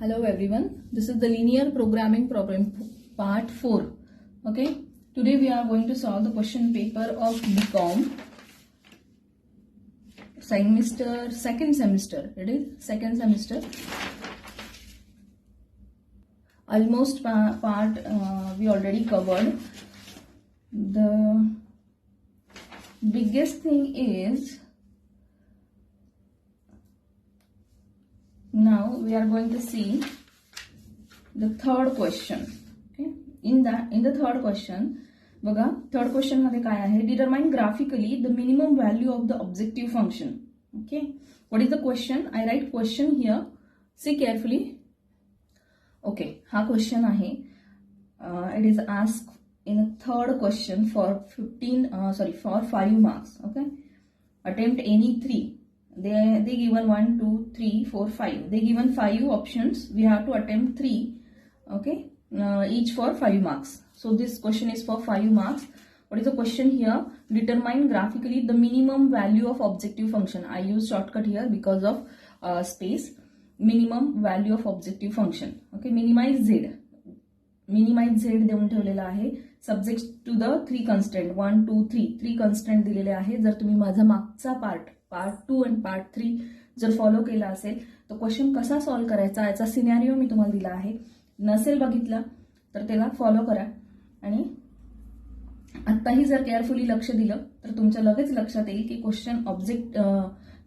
Hello everyone, this is the linear programming problem part 4. Okay, today we are going to solve the question paper of BCom second semester. It is second semester. Almost part we already covered. The biggest thing is now we are going to see the third question. Okay, in the third question बघा third question मध्ये काय आहे, determine graphically the minimum value of the objective function. Okay, what is the question? I write question here, see carefully. Okay, हा question आहे. It is ask in a third question for 5 marks. Okay, attempt any 3. They given 1, 2, 3, 4, 5. They given 5 options. We have to attempt 3. Okay, each for 5 marks. So this question is for 5 marks. What is the question here? Determine graphically the minimum value of objective function. I use shortcut here because of space. Minimum value of objective function. Okay, minimize z. Minimize z देऊन ठेवलेला आहे. Subject to the 3 constraint 1, 2, 3. 3 constraint दिलेले आहे. जर तुम्ही माझा मागचा part 2 आणि पार्ट 3 जर फॉलो केला असेल तर क्वेश्चन कसा सॉल्व्ह करायचा याचा सिनॅरिओ मी तुम्हाला दिला आहे. नसेल बघितलं तर त्याला फॉलो करा आणि आत्ताही जर केअरफुली लक्ष दिलं तर तुमच्या लगेच लक्षात येईल की क्वेश्चन ऑब्जेक्ट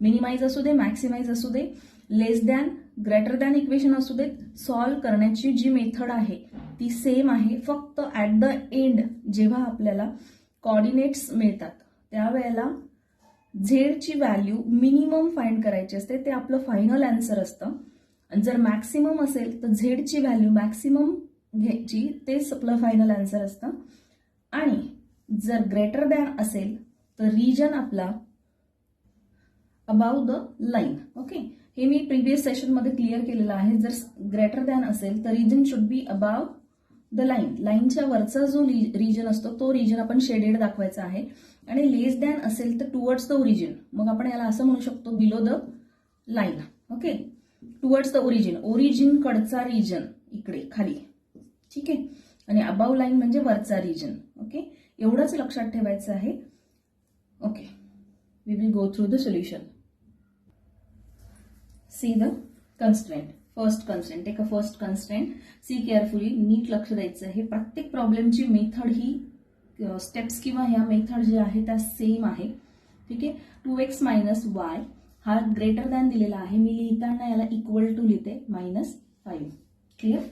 मिनिमाइज असू दे, मॅक्सिमाइज असू दे, less than, greater than equation असू देत, सॉल्व्ह करण्याची जी मेथड आहे ती सेम आहे. फक्त ऍट द एंड जेव्हा आपल्याला कोऑर्डिनेट्स मिळतात त्यावेळेला झेडची व्हॅल्यू मिनिमम फाइंड करायची असते, ते आपलं फायनल आन्सर असतं. आणि जर मॅक्सिमम असेल तर झेडची व्हॅल्यू मॅक्सिमम घ्यायची, तेच आपलं फायनल आन्सर असतं. आणि जर ग्रेटर दॅन असेल तर रिजन आपला अबाव द लाईन. ओके, हे मी प्रिव्हियस सेशनमध्ये क्लिअर केलेलं आहे. जर ग्रेटर दॅन असेल तर region should be above the line. लाईनच्या वरचा जो रिजन असतो तो रिजन आपण शेडेड दाखवायचा आहे. आणि लेस दॅन असेल तर टुवर्ड्स द ओरिजिन, मग आपण याला असं म्हणू शकतो below the line. Okay, towards the origin, origin कडचा रिजन इकडे खाली, ठीक आहे. आणि अबाव लाईन म्हणजे वरचा रिजन. ओके, एवढंच लक्षात ठेवायचं आहे. Okay, we will go through the solution. See the constraint. First constraint, take a first constraint. See carefully, नीट लक्ष द्यायचं आहे. प्रत्येक प्रॉब्लेमची मेथड ही स्टेप्स किंवा ह्या मेथड जे आहे त्या सेम आहे. ठीक आहे. 2x मायनस वाय हा ग्रेटर दॅन दिलेला आहे. मी लिहिताना याला इक्वल टू लिहिते -5. क्लिअर.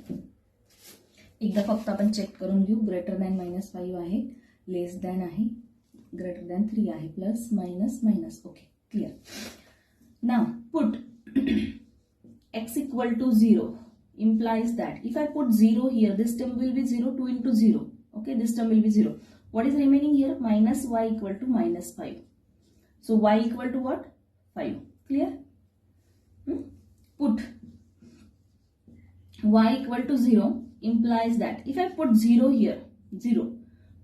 एकदा फक्त आपण चेक करून घेऊ. ग्रेटर दॅन -5 आहे, लेस दॅन आहे, ग्रेटर दॅन 3 आहे, plus minus minus. Okay, clear. Now put x equal to 0 implies that if I put 0 here, this term will be 0, 2 into 0. Okay, this term will be 0. What is remaining here? Minus y equal to -5. So y equal to what? 5. Clear? Put y equal to 0 implies that if I put 0 here, 0,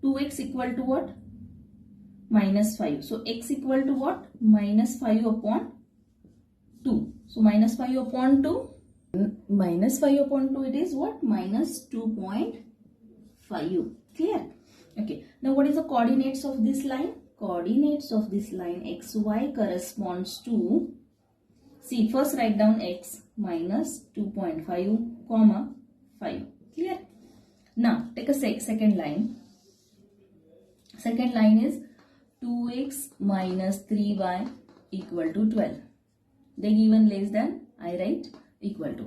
2x equal to what? -5. So x equal to what? -5 upon 2. So -5 upon 2. -5 upon 2, it is what? -2.5. Clear? Okay. Now what is the coordinates of this line? Coordinates of this line xy corresponds to, see, first write down x -2.5, comma 5. Clear? Now take a second line. Second line is 2x minus 3y equal to 12. They given less than, I write equal to.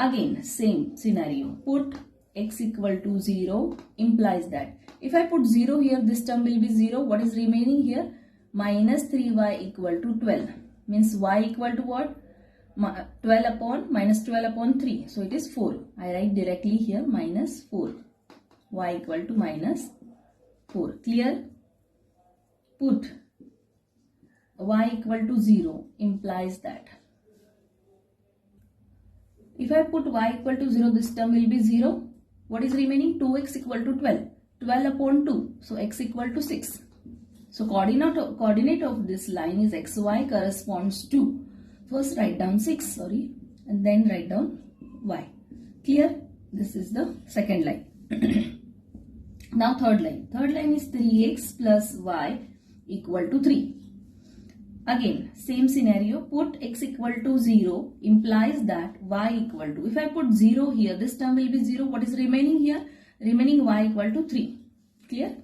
Again same scenario. Put x equal to 0 implies that if I put 0 here, this term will be 0. What is remaining here? Minus 3y equal to 12. Means y equal to what? 12 upon -12 upon 3. So it is 4. I write directly here -4. Y equal to -4. Clear? Put y equal to 0 implies that if I put y equal to 0, this term will be 0. What is remaining? 2x equal to 12. 12 upon 2. So x equal to 6. So coordinate of this line is xy corresponds to, first write down 6, and then write down y. Clear? This is the second line. Now third line. Third line is 3x plus y equal to 3. Again, same scenario. Put x equal to 0 implies that y equal to. If I put 0 here, this term will be 0. What is remaining here? Remaining y equal to 3. Clear?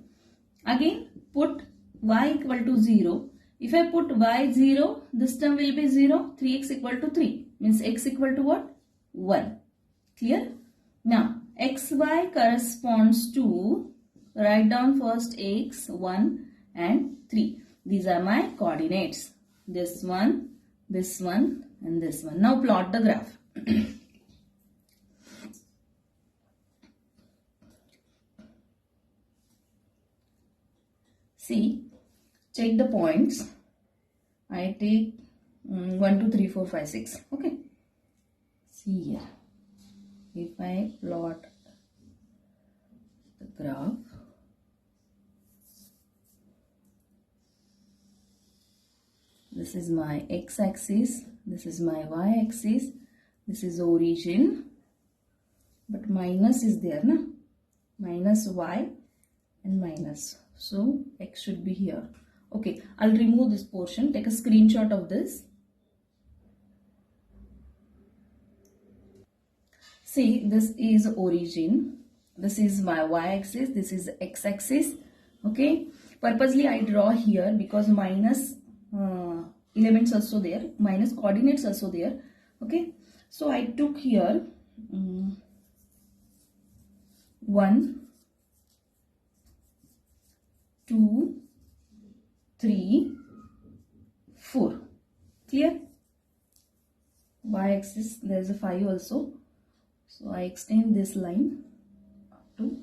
Again, put y equal to 0. If I put y 0, this term will be 0. 3x equal to 3. Means x equal to what? 1. Clear? Now, xy corresponds to, write down first x, 1 and 3. These are my coordinates. This one, and this one. Now plot the graph. See, check the points. I take 1, 2, 3, 4, 5, 6. Okay. See here. If I plot the graph, this is my x-axis, this is my y-axis, this is origin, but minus is there, na? Minus y and minus. So x should be here. Okay, I'll remove this portion. Take a screenshot of this. See, this is origin. This is my y-axis. This is x-axis. Okay. Purposely I draw here because minus elements also there. Minus coordinates also there. Okay. So I took here 1, 2, 3, 4. Clear? Y-axis, there is a 5 also. So I extend this line up to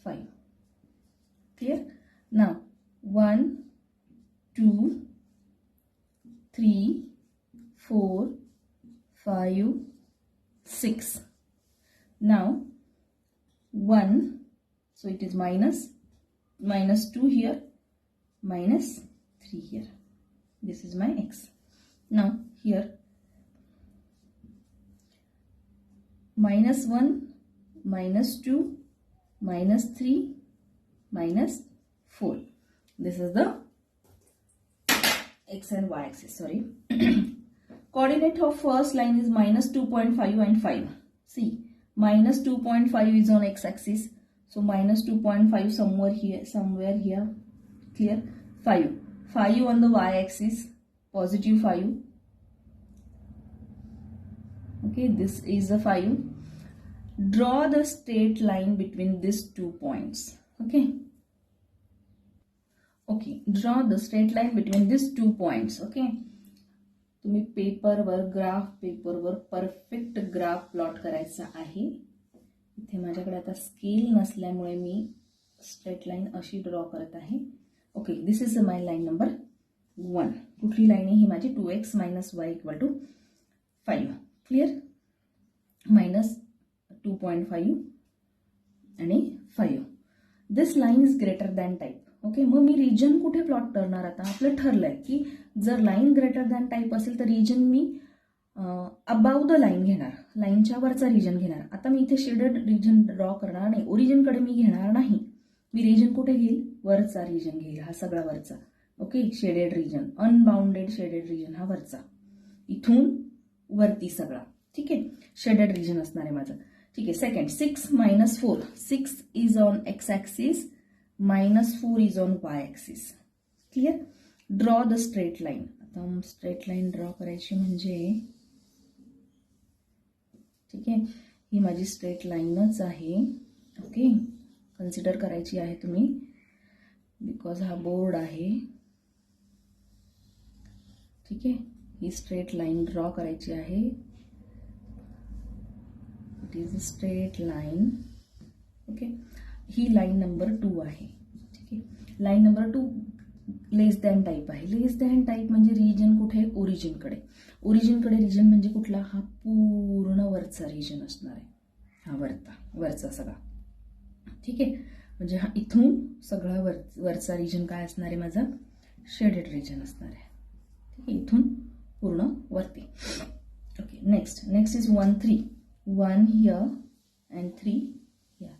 5. Clear? Now 1, 2, 3, 4, 5, 6. Now 1, so it is minus 2 here, minus 3 here. This is my x. Now here minus 1, minus 2, minus 3, minus 4. This is the x and y axis, sorry. Coordinate of first line is minus 2.5 and 5. See, minus 2.5 is on x-axis. So minus 2.5 somewhere here. Clear? 5 on the y-axis, positive 5. Okay, this is a 5. Draw the straight line between these 2 points. Okay. Okay, draw the straight line between these 2 points. Okay. तुम्ही पेपरवर, graph पेपरवर perfect graph plot करायचा आहे. इथे माझ्याकडे आता scale नसल्यामुळे मी स्ट्रेट लाईन अशी ड्रॉ करत आहे. Okay, this is my line number 1. कुठली लाईन आहे ही माझी? 2x minus y equal to 5. Clear? Minus 2.5 आणि 5. This line is greater than type. Okay, मग मी रिजन कुठे प्लॉट करणार? आता आपलं ठरलंय की जर लाईन ग्रेटर दॅन टाईप असेल तर रिजन मी अबाव द लाईन घेणार, लाईनच्या वरचा रिजन घेणार. आता मी इथे शेडेड रिजन ड्रॉ करणार नाही, ओरिजिनकडे मी घेणार नाही. मी रिजन कुठे घेईल? वरचा रिजन घेईल, हा सगळा वरचा. Okay, shaded region, unbounded shaded region हा वरचा, इथून वरती सगळा. ठीक आहे, शेडेड रिजन असणार आहे माझं. ठीक आहे. Second, 6 minus 4. 6 is on x-axis, minus 4 is on y-axis. Clear? Draw the straight line. आता स्ट्रेट लाईन ड्रॉ करायची म्हणजे, ठीक आहे, ही माझी स्ट्रेट लाईनच आहे. ओके, कन्सिडर करायची आहे तुम्ही, बिकॉज हा बोर्ड आहे. ठीक आहे, ही स्ट्रेट लाईन ड्रॉ करायची आहे. It is a straight line. Okay, he line number 2 आहे. ठीक आहे, line number 2 less than type आहे. लेस दॅन टाईप म्हणजे रिजन कुठे? ओरिजिनकडे. ओरिजिनकडे रिजन म्हणजे कुठला? हा पूर्ण वरचा रिजन असणार आहे, हा वरचा सगळा. ठीक आहे, म्हणजे हा इथून सगळा वरचा रिजन काय असणार आहे माझा? शेडेड रिजन असणार आहे. ठीक आहे, इथून पूर्ण वरती. Okay, next is 1 3, 1 here and 3 here.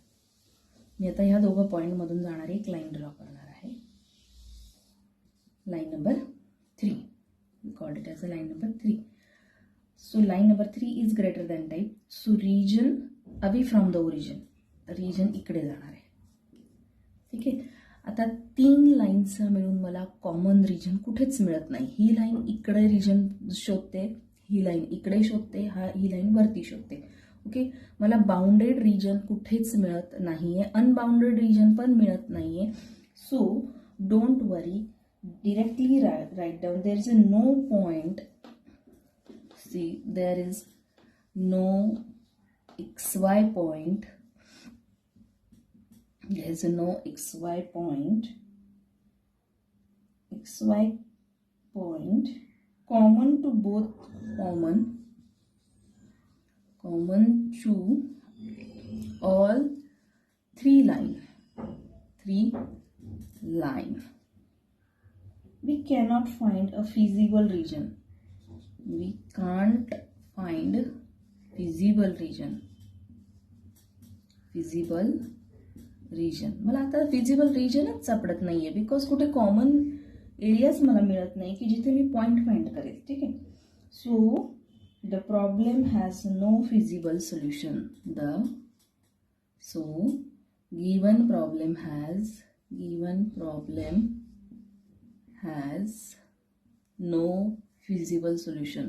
मी आता ह्या दोघं पॉइंट मधून जाणारी एक लाईन ड्रॉ करणार आहे. Line number 3, we called it as a line number 3. So line number 3 is greater than type. So region away from the origin, region इकडे जाणार आहे. ठीक आहे. आता 3 लाईन्स मिळून मला कॉमन रिजन कुठेच मिळत नाही. ही लाईन इकडे रिजन शोधते, ही लाईन इकडे शोधते, ही लाईन वरती शोधते. ओके, मला बाउंडेड रिजन कुठेच मिळत नाहीये, अनबाउंडेड रिजन पण मिळत नाहीये. So don't worry, directly write down there is a no point. See, there is no xy point. There is a no xy point. Xy point common to both, common to all three line. We cannot find a feasible region. We can't find feasible region. मला आता feasible रिजनच सापडत नाहीये, because कुठे common areas मला मिळत नाही की जिथे मी पॉइंट फाइंड करेल. ठीक आहे. So the problem has no feasible solution. Given problem has no feasible solution.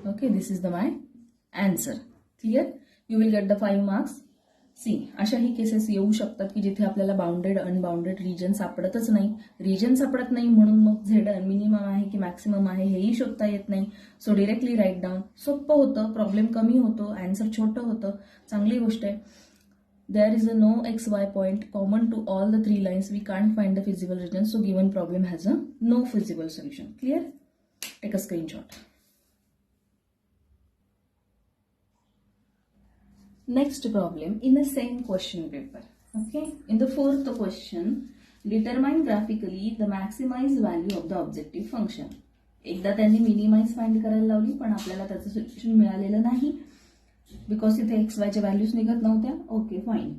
Okay, this is my answer. Clear? You will get the 5 marks. सी, अशाही केसेस येऊ शकतात की जिथे आपल्याला बाउंडेड अनबाउंडेड रिजन सापडतच नाही. रिजन सापडत नाही म्हणून मग झेड मिनिमम आहे की मॅक्सिमम आहे हेही शोधता येत नाही. सो डिरेक्टली राईट डाऊन. सोपं होतं, प्रॉब्लेम कमी होतो, आन्सर छोटं होतं, चांगली गोष्ट आहे. There is a no xy point common to all the 3 lines. We can't find the feasible region. So given problem has a no feasible solution. Clear? Take a screenshot. Next problem in the same question paper. Okay. In the 4th question, determine graphically the maximized value of the objective function. एकदा त्यांनी minimise find करायला लावली पण आपल्याला त्याचं solution मिळालेलं नाही. Because इथे एक्स वायच्या व्हॅल्यूज निघत नव्हत्या. Okay, fine.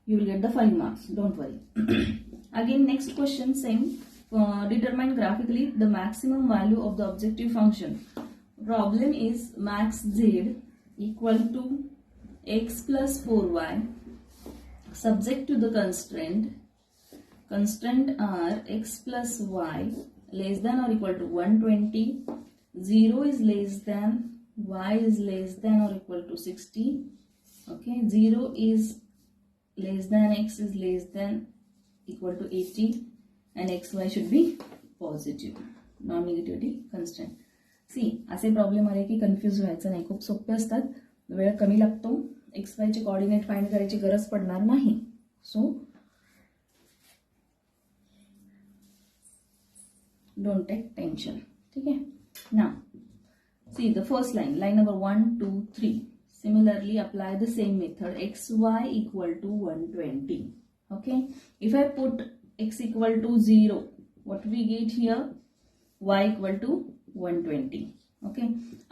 You will get the 5 marks, don't worry. Again next question same. Determine graphically the maximum value of the objective function. Problem is max z equal to x plus 4y subject to the constraint are x plus y less than or equal to 120, 0 is less than, y is less than or equal to 60. Okay, 0 is less than, x is less than equal to 80, and xy should be positive. Non-negativity constraint. सी, असे problem आले की confuse व्हायचं नाही. खूप सोपे असतात, वेळ कमी लागतो, एक्स वायचे कोऑर्डिनेट फाइंड करायची गरज पडणार नाही. So don't take tension. ठीक आहे. Now see the first line number 1 2 3. Similarly apply the same method. xy equal to 120. Okay, if I put x equal to 0, what we get here? Y equal to 120. Okay,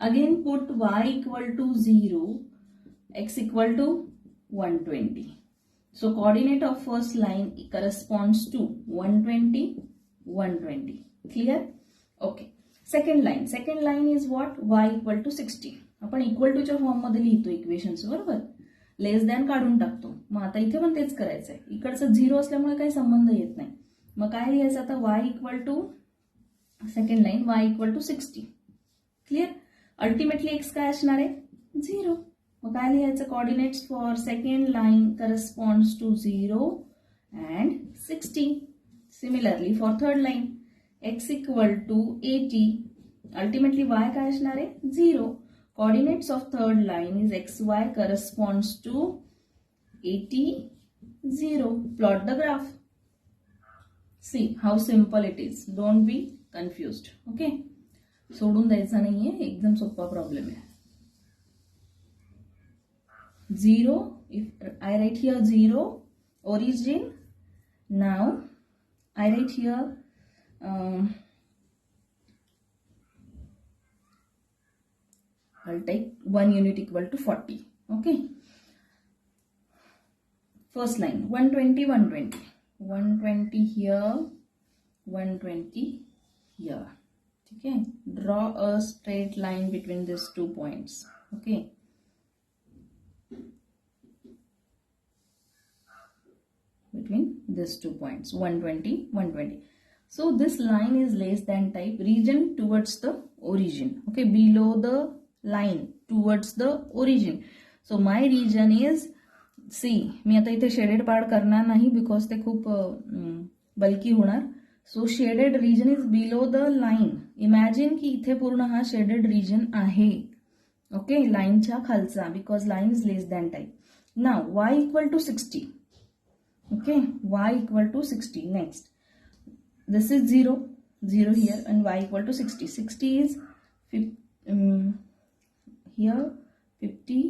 again put y equal to 0, x equal to 120. So coordinate of first line corresponds to 120 120. Clear? Okay. Second line is what? y equal to 60. आपण equal टूच्या form मध्ये लिहितो equations, बरोबर. Less than काढून टाकतो. मग आता इथे पण तेच करायचंय. इकडचं 0 असल्यामुळे काही संबंध येत नाही. मग काय लिहायचं आता? y equal to, second line y equal to 60. Clear? Ultimately x काय असणार आहे? 0. मग काय लिहायचं? Coordinates for second line corresponds to 0 and 60. Similarly for third line x equal to 80. Ultimately y काय असणार आहे? 0. Coordinates of third line is xy corresponds to 80, 0. Plot the graph. See how simple it is. Don't be confused. Okay. सोडून द्यायचा नाहीये, एकदम सोपा problem आहे. 0. If I write here 0 origin. Now I write here I'll take 1 unit equal to 40. Okay. First line 120, 120. 120 here, 120 here. Okay. Draw a straight line between these 2 points. Okay. Between these 2 points 120, 120. So this line is less than type region towards the origin. Okay. Below the line towards the origin. So my region is सी. मी आता इथे shaded part करणार नाही because ते खूप bulky होणार. So shaded region is below the line. Imagine की इथे पूर्ण हा शेडेड रिजन आहे. ओके. लाईनच्या खालचा because line is less than type. नाव y equal to 60. Okay. Y equal to 60. Next this is 0 0 here and y equal to 60. 60 is here 50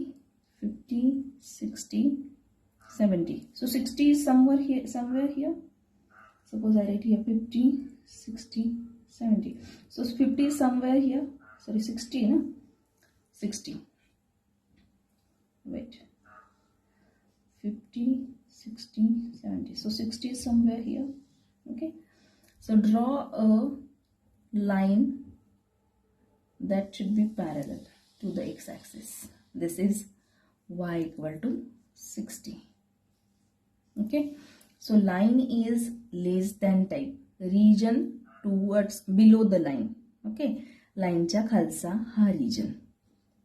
50, 60, 70. So 60 is somewhere here. Suppose I write here 50, 60, 70. So 50 is somewhere here. Sorry, 60, no? 60. Wait. 50, 60, 70. So 60 is somewhere here. Okay. So draw a line that should be parallel to the x-axis. This is y equal to 60. Okay. So line is less than type. Region towards below the line. Okay. Line च्या खालचा हा region.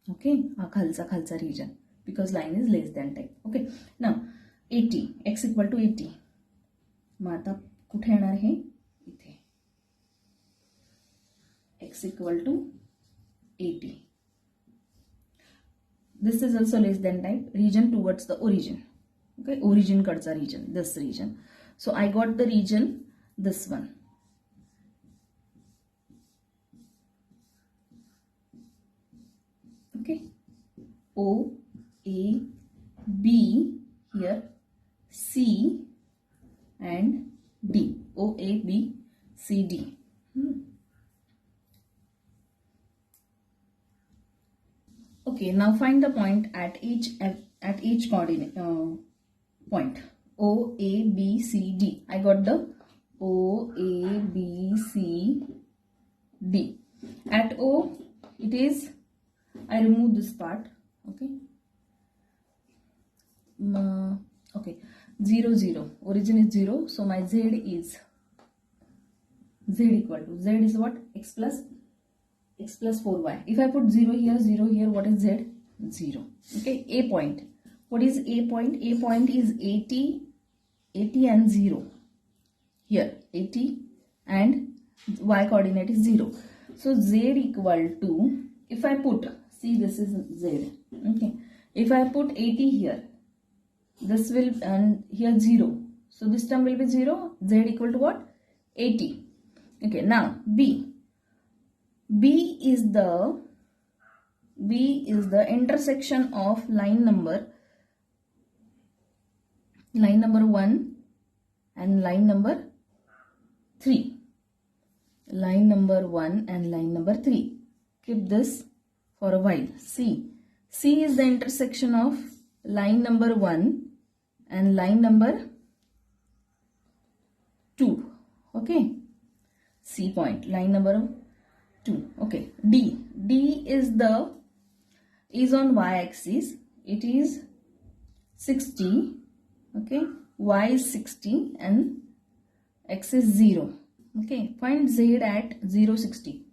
Okay. हा खालचा region. Because line is less than type. Okay. Now 80. X equal to 80. मग आता कुठे येणार हे? इथे. X equal to 80. This is also less than type. Region towards the origin. Okay. Origin kadcha region. This region. So I got the region. This one. Okay. O, A, B here. C and D. O, A, B, C, D. Okay, now find the point at each coordinate point. O, A, B, C, D. I got the O, A, B, C, D. At O, it is, I remove this part. Okay. Okay. 0, 0. Origin is 0. So my Z is Z equal to. Z is what? X plus 4y. If I put 0 here, 0 here, what is Z? 0. Okay, A point. What is A point? A point is 80, 80 and 0. Here, 80 and y coordinate is 0. So Z equal to, if I put, see this is Z. Okay, if I put 80 here, this will, and here 0. So this term will be 0. Z equal to what? 80. Okay, now B. B is the intersection of line number 1 and line number 3. Line number 1 and line number 3. Keep this for a while. C is the intersection of line number 1 and line number 2. Okay. C point, line number 2. Okay. D is on y-axis. It is 60. Okay. Y is 60 and x is 0. Okay. Find Z at 0, 60.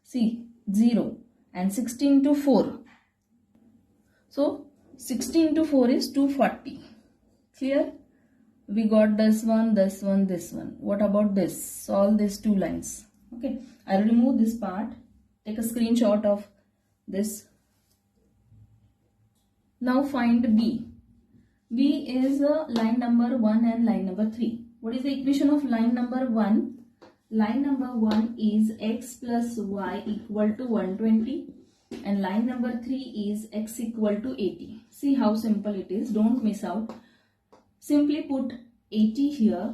See, 0 and 60 into 4. So 60 into 4 is 240. Clear? We got this one, this one, this one. What about this? Solve these two lines. Okay, I'll remove this part. Take a screenshot of this. Now find B. B is line number 1 and line number 3. What is the equation of line number 1? Line number 1 is x plus y equal to 120 and line number 3 is x equal to 80. See how simple it is. Don't miss out. Simply put 80 here.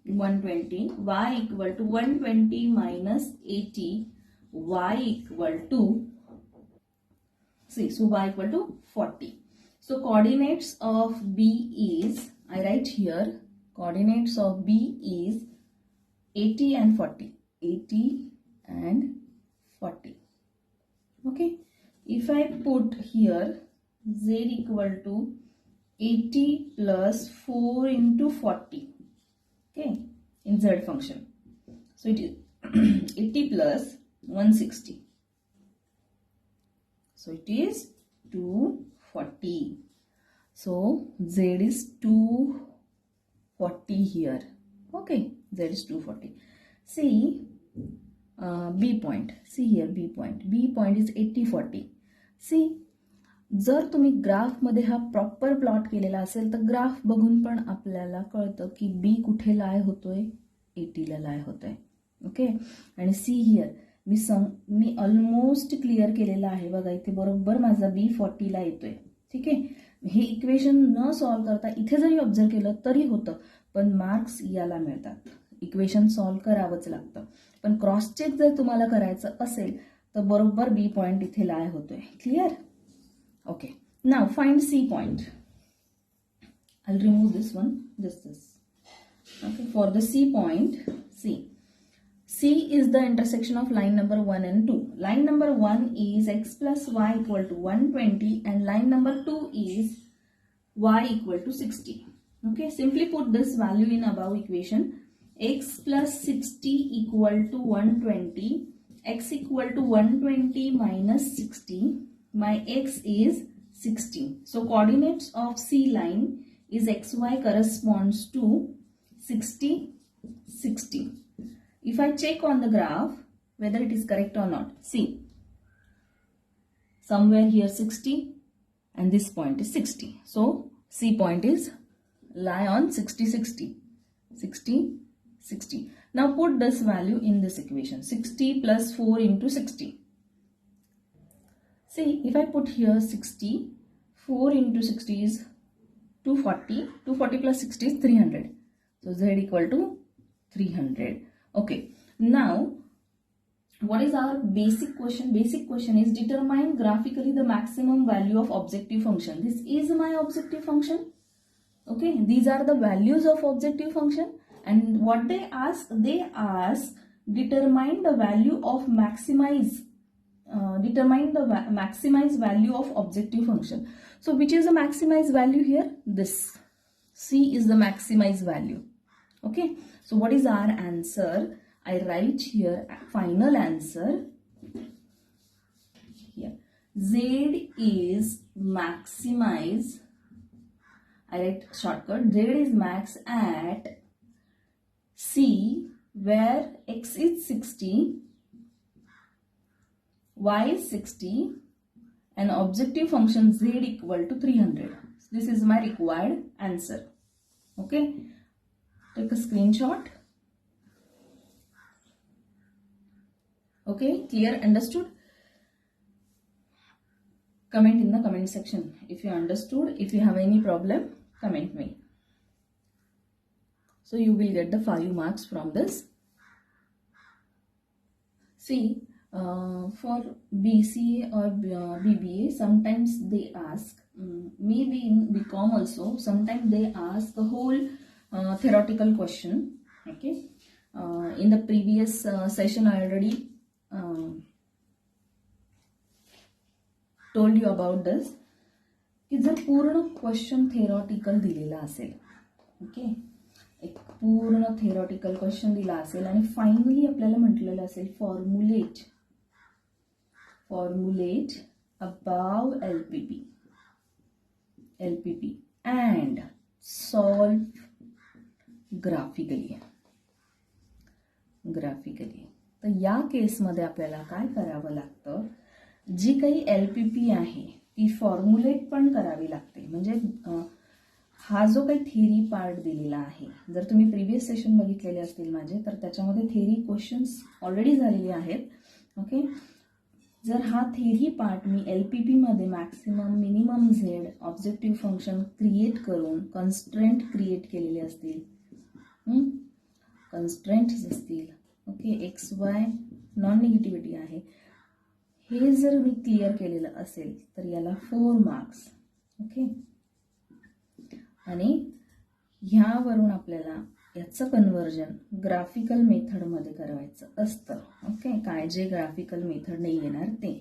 120, y equal to 120 minus 80 y equal to, see, so y equal to 40. So coordinates of B is, I write here, coordinates of B is 80 and 40. 80 and 40. Okay. If I put here z equal to 80 plus 4 into 40. Okay. In z function. So it is 80 plus 160. So it is 240. So z is 240 here. Okay, z is 240. See B point. See here B point. B point is 80-40. See, जर तुम्ही ग्राफमध्ये हा proper plot केलेला असेल तर graph बघून पण आपल्याला कळतं की बी कुठे लाय होतोय, 80ला लाय होतोय. ओके. आणि see hear me almost clear केलेला आहे बघा, इथे बरोबर माझा बी 40ला येतोय. ठीक आहे. हे इक्वेशन न सॉल्व्ह करता इथे जरी ऑब्झर्व केलं तरी होतं, पण मार्क्स याला मिळतात. इक्वेशन सॉल्व्ह करावंच लागतं. पण क्रॉस चेक जर तुम्हाला करायचं असेल तर बरोबर बी पॉइंट इथे लाय होतोय. Clear? Okay, now find C point. I'll remove this one, this. Okay, for the C point, C is the intersection of line number 1 and 2. Line number 1 is x plus y equal to 120 and line number 2 is y equal to 60. Okay, simply put this value in above equation. X plus 60 equal to 120, x equal to 120 minus 60. My x is 60. So coordinates of C line is xy corresponds to 60, 60. If I check on the graph whether it is correct or not, see, somewhere here 60 and this point is 60. So C point is lie on 60, 60, 60, 60. Now put this value in this equation. 60 plus 4 into 60. See, if I put here 60, 4 into 60 is 240. 240 plus 60 is 300. So z equal to 300. Okay. Now, what is our basic question? Basic question is determine graphically the maximum value of objective function. This is my objective function. Okay. These are the values of objective function. And what they ask determine the value of maximize. Determine the maximize value of objective function. So which is the maximize value here? This. C is the maximize value. Okay. So what is our answer? I write here final answer. Here. Z is maximize. I write shortcut. Z is max at C where x is 60. Y is 60 and objective function z equal to 300. This is my required answer. Okay. Take a screenshot. Okay. Clear? Understood? Comment in the comment section if you understood. If you have any problem, comment me. So you will get the 5 marks from this. See, for BCA or BBA, sometimes they ask, maybe in BCom also, sometimes they ask the whole theoretical question. Okay. In the previous session I already told you about this. की जर पूर्ण question theoretical दिलेला असेल, okay, एक पूर्ण theoretical question दिला असेल आणि फायनली आपल्याला म्हटलेलं असेल formulate above LPP and solve graphically. तर या केसमध्ये आपल्याला काय करावं लागतं, जी काही LPP आहे ती फॉर्म्युलेट पण करावी लागते. म्हणजे हा जो काही थेरी पार्ट दिलेला आहे, जर तुम्ही प्रिव्हियस सेशन बघितलेले असतील माझे, तर त्याच्यामध्ये थेरी क्वेश्चन्स ऑलरेडी झालेले आहेत. ओके. जर हा थेरी पार्ट मी LPP मध्ये maximum minimum Z objective function create करून कन्स्ट्रेंट क्रिएट केलेले असतील, कन्स्ट्रेंट्स असतील, ओके, XY नॉन निगेटिव्हिटी आहे. हे जर मी क्लिअर केलेलं असेल तर याला 4 मार्क्स. ओके, आणि ह्यावरून आपल्याला याचं कन्व्हर्जन ग्राफिकल मेथडमध्ये करायचं असतं. ओके, काय जे ग्राफिकल मेथड नाही येणार ते.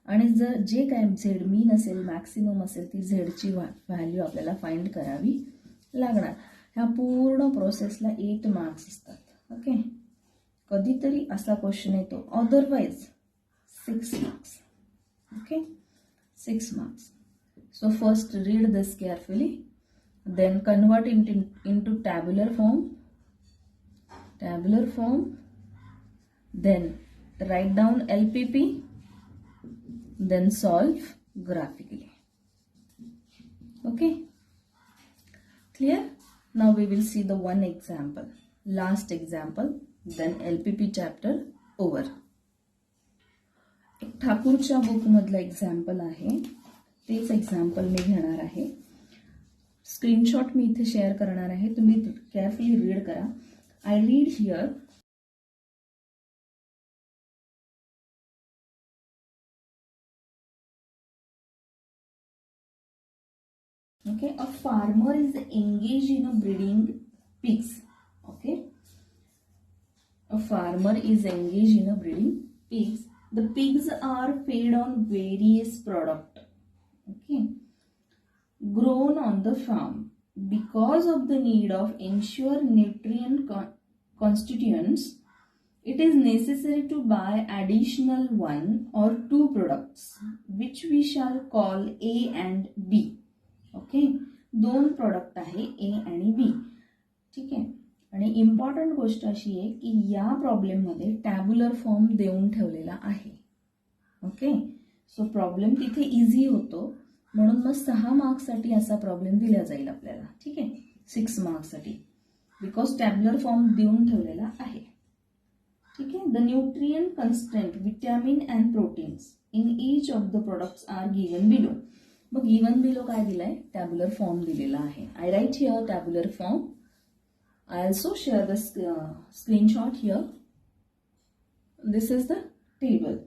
आणि जर जे काय झेड मीन असेल, मॅक्सिमम असेल, ती झेडची व्हॅल्यू आपल्याला फाइंड करावी लागणार. ह्या पूर्ण प्रोसेसला 8 मार्क्स असतात. ओके, कधीतरी असा क्वेश्चन येतो, otherwise 6 marks. Okay, 6 marks. So first read this carefully, then convert into tabular form, then write down LPP, then solve graphically. Okay, clear? Now we will see the one example, last example, then LPP chapter over. एक ठाकूरच्या book मधलं example आहे, तेच example मी घेणार आहे. Screenshot मी इथे share करणार आहे, तुम्ही केअरफुली रीड करा. I read here. Okay, a farmer is engaged in a breeding pigs. Okay, a farmer is engaged in a breeding pigs. The pigs are fed on various products. Okay, grown on the farm. Because of the need of ensure nutrient constituents, it is necessary to buy additional 1 or 2 products, which we shall call A and B. Okay, 2 product आहे A आणि B. ठीक आहे, आणि important गोष्ट अशी आहे की या प्रॉब्लेममध्ये टॅब्युलर फॉर्म देऊन ठेवलेला आहे. ओके, सो प्रॉब्लेम तिथे इझी होतो, म्हणून मग 6 मार्क्ससाठी असा प्रॉब्लेम दिला जाईल आपल्याला. ठीक आहे, 6 मार्क्ससाठी, बिकॉज टॅब्युलर फॉर्म देऊन ठेवलेला आहे. ठीक आहे, the nutrient constant, vitamin and proteins in each of the products are given below. मग गिवन बिलो काय दिलाय? टॅब्युलर फॉर्म दिलेला आहे. I write here tabular form. I also share the screenshot here. This is the table.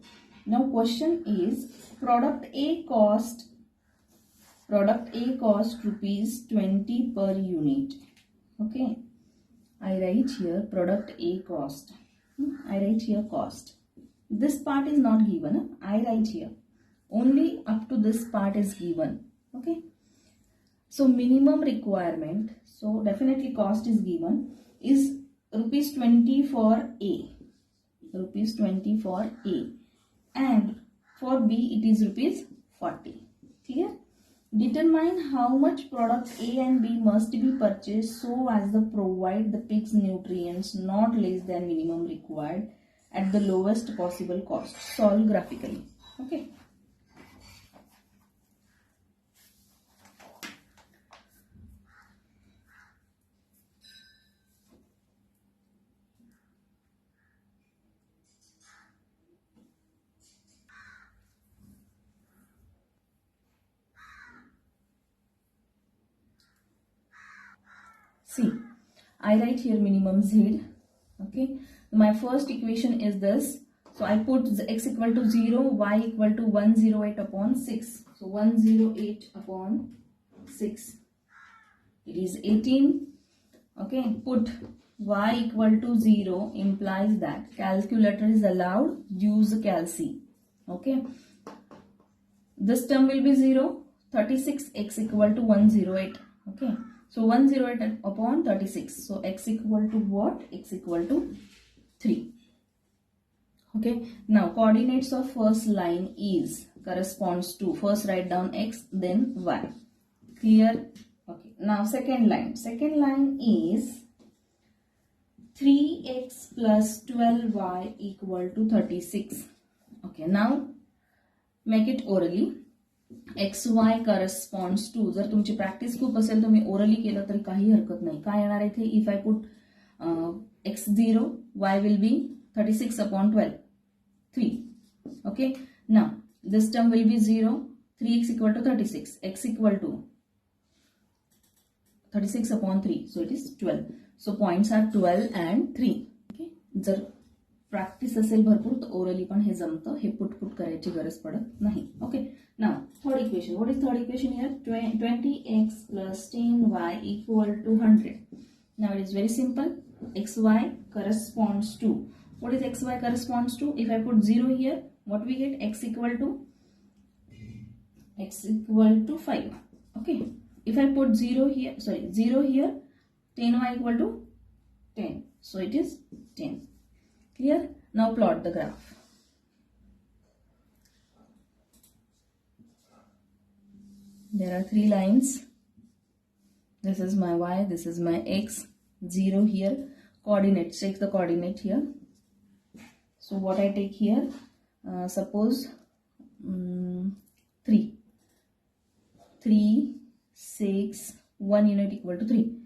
Now question is product A cost ₹20 per unit. Okay, I write here product A cost. I write here cost. This part is not given. I write here only up to this part is given. Okay, so minimum requirement, so definitely cost is given, is ₹20 for A, ₹20 for A, and for B it is ₹40. Clear? Determine how much products A and B must be purchased so as to provide the pigs nutrients not less than minimum required at the lowest possible cost. Solve graphically. Okay. See, I write here minimum Z. Okay, my first equation is this. So I put x equal to 0, y equal to 108 upon 6. So 108 upon 6. It is 18. Okay, put y equal to 0 implies that calculator is allowed. Use calc. Okay, this term will be 0. 36, x equal to 108. Okay. So 108 upon 36. So x equal to what? X equal to 3. Okay. Now coordinates of first line is corresponds to, first write down x, then y. Clear? Okay. Now second line. Second line is 3x plus 12y equal to 36. Okay. Now make it orally. XY corresponds to, जर तुमची practice खूप असेल तुम्ही orally केलं तरी काही हरकत नाही. काय येणार इथे? If I put x0, y will be 36 upon 12, 3. Okay, now this term will be 0, 3x equal to 36, x equal to 36 upon 3, so it is 12. So points are 12 and 3. Okay, जर प्रॅक्टिस असेल भरपूर तर ओरली पण हे जमतं, हे पुटपुट करायची गरज पडत नाही. Okay, now third equation. What is third equation here? 20x plus 10y equal to 100. Now it is very simple. xy corresponds to, what is xy corresponds to? If I put 0 here, what we get? x equal to 5. Okay, if I put 0 here, 0 here, 10y equal to 10, so it is 10. Clear? Now plot the graph. There are 3 lines. This is my y, this is my x. 0 here. Coordinates, check the coordinate here. So what I take here, suppose 3, 6, 1 unit equal to 3.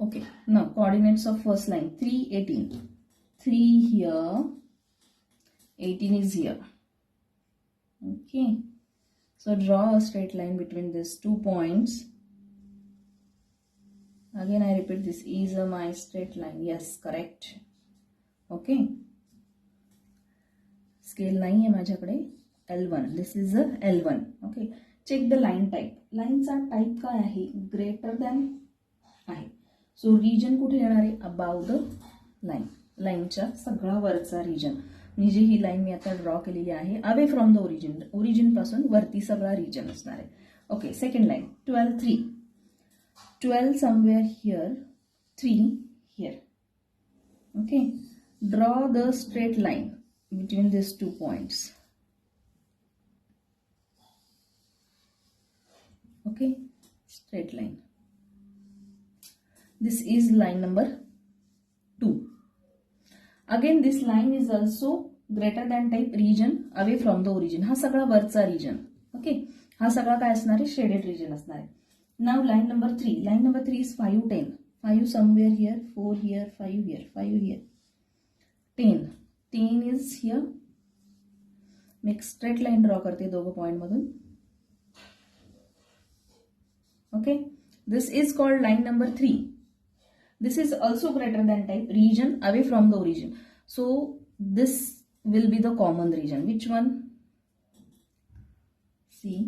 Okay, now coordinates of first line, 3, 18. 3 here, 18 is here. Okay, so draw a straight line between these 2 points. Again I repeat, this is my straight line. Yes, correct. Okay, scale नाही आहे माझ्याकडे, L1. This is a L1. Okay, check the line type. लाईनचा type काय आहे? Greater than आहे. सो region कुठे येणार आहे? अबाव द लाईन, लाईनच्या सगळा वरचा रिजन. म्हणजे ही लाईन मी आता ड्रॉ केलेली आहे away from the origin, origin पासून वरती सगळा रिजन असणार आहे. Okay, second line 12, 3. 12 somewhere here, 3 here. Okay, draw the straight line between these 2 points. Okay, straight line. This is line number 2. Again this line is also greater than type region away from the origin. हा सगळा वरचा region. Okay, हा सगळा काय असणार आहे? Shaded region असणार आहे. Now line number 3. Line number 3 is 5, 10. 5 somewhere here, 4 here, 5 here, 5 here. 10. 10 is here. मी एक स्ट्रेट लाईन ड्रॉ करते दोघं पॉइंट मधून. Okay, this is called line number 3. This is also greater than type region away from the origin. So this will be the common region. Which one? See,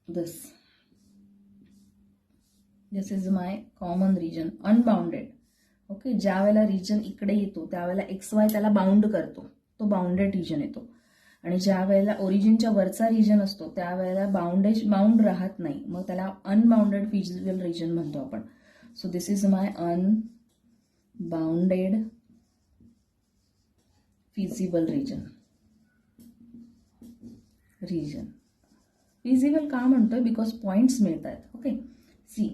this is my common region, unbounded. Okay, ज्या वेळेला region इकडे येतो त्यावेळेला XY त्याला bound करतो, तो bounded region येतो. आणि ज्या वेळेला ओरिजिनच्या वरचा रिजन असतो त्यावेळेला बाउंड राहत नाही, मग त्याला अनबाउंडेड फिजिबल रिजन म्हणतो आपण. So this is my unbounded feasible region. Feasible का म्हणतोय? बिकॉज पॉइंट्स मिळत आहेत. Okay, see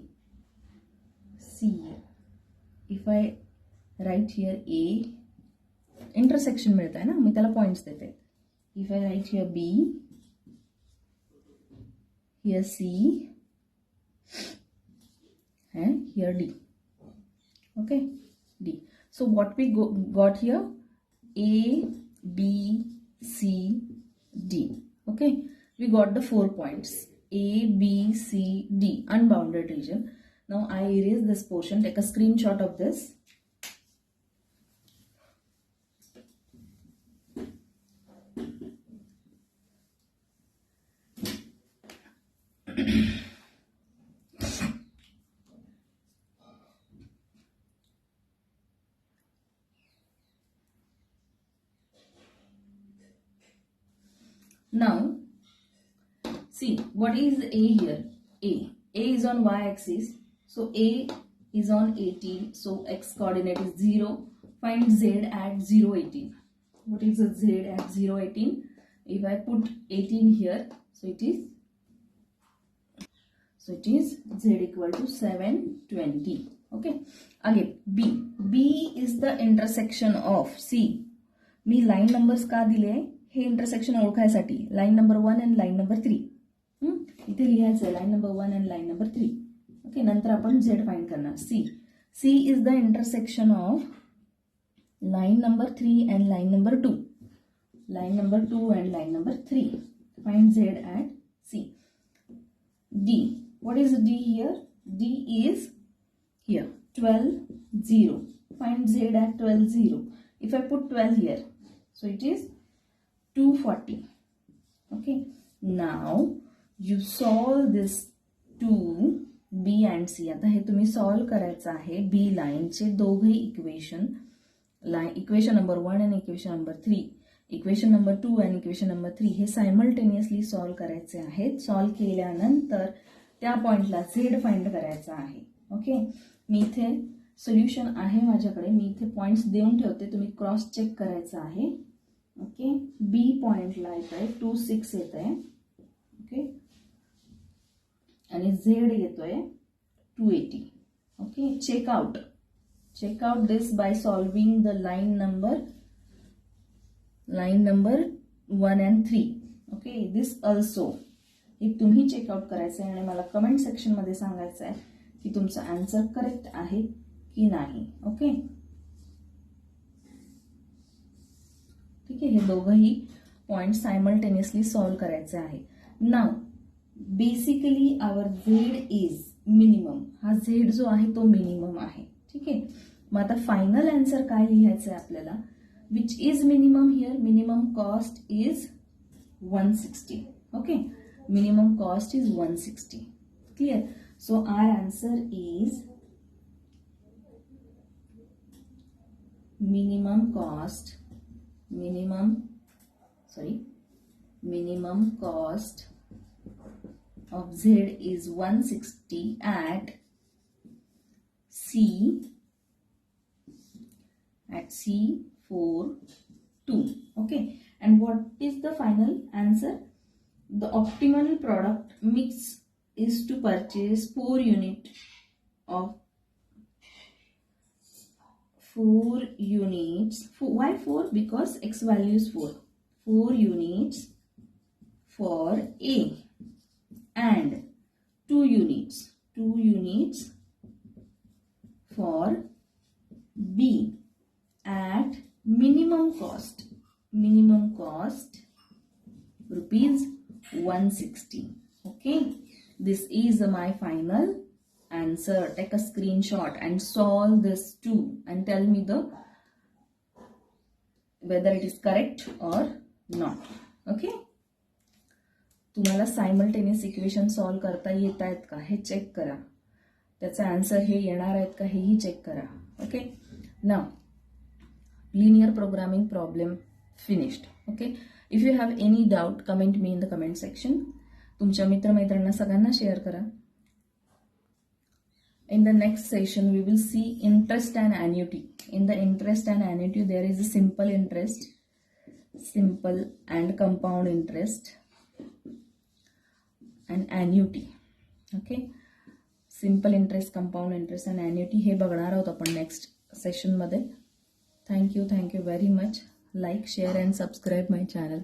if I write here a, intersection मिळत आहे ना, मी त्याला पॉइंट्स देते. If I write here B, here C, and here D. Okay, D. So what we got here? A, B, C, D. Okay, we got the 4 points. A, B, C, D, unbounded region. Now I erase this portion, take a screenshot of this. Now see, what is A here? A is on y-axis, so A is on 18, so x coordinate is 0. Find Z at 0, 18. What is the Z at 0, 18? If I put 18 here, so it is Z equal to 720. Okay, again B is the intersection of, see, me line numbers का दिले? हे intersection ओळखायसाठी. Line number 1 आणि line number 3 इथे लिहायचं आहे, line number 1 आणि line number 3. Okay, नंतर आपण Z find करणार. C is the intersection of line number 3 and line number 2. line number 2 and line number 3. Find Z at C. D. What is D here? D is here 12, 0. Find Z at 12, 0. If I put 12 here, so it is 240. Okay. Now you solve this 2 B and C. आता हे तुम्ही solve करायचं आहे B लाईनचे दोघे equation, equation number 1 आणि equation number 3, equation number 2 आणि equation number 3 हे simultaneously solve करायचे आहेत. Solve केल्यानंतर त्या पॉइंटला झेड फाइंड करायचा आहे. ओके. मी इथे सोल्युशन आहे माझ्याकडे, मी इथे पॉइंट्स देऊन ठेवते, तुम्ही क्रॉस चेक करायचं आहे. ओके. बी पॉइंटला येत आहे 26 येत आहे. ओके. आणि झेड येतोय 280. Okay. Checkout this by solving the line number 1 and 3. Okay. This also हे तुम्ही चेकआउट करायचं आहे आणि मला कमेंट सेक्शन मध्ये सांगायचं आहे की तुमचा आन्सर करेक्ट आहे की नाही. ओके. ठीक आहे. हे दोघंही पॉइंट सायमल्टेनियसली सॉल्व करायचे आहे. Now basically our Z is minimum. हा झेड जो आहे तो मिनिमम आहे. ठीक आहे. मग आता फायनल आन्सर काय लिहायचं आहे आपल्याला? Which is minimum here? Minimum cost is 160. Okay. Minimum cost is 160. Clear? So our answer is minimum cost of Z is 160 at C42. Okay. And what is the final answer? The optimal product mix is to purchase 4 units of 4 units. Why 4? Because X value is 4. 4 units for A and 2 units for B at minimum cost rupees 160. Okay. This is my final answer. Take a screenshot and solve this too and tell me whether it is correct or not. Okay. तुम्हाला simultaneous equation solve करता येत आहेत का हे check करा. त्याचा answer हे येणार आहेत का हेही चेक करा. Okay. Now linear programming problem finished. Okay. If you have any doubt, comment me in the comment section. तुमच्या मित्रमैत्रिणींना सगळ्यांना शेअर करा. In the next session, we will see interest and annuity. In the interest and annuity, there is a simple interest, simple and compound interest, and annuity. Okay. Simple interest, compound interest, and annuity हे बघणार आहोत आपण next session मध्ये. Thank you very much. Like, share, and subscribe my channel.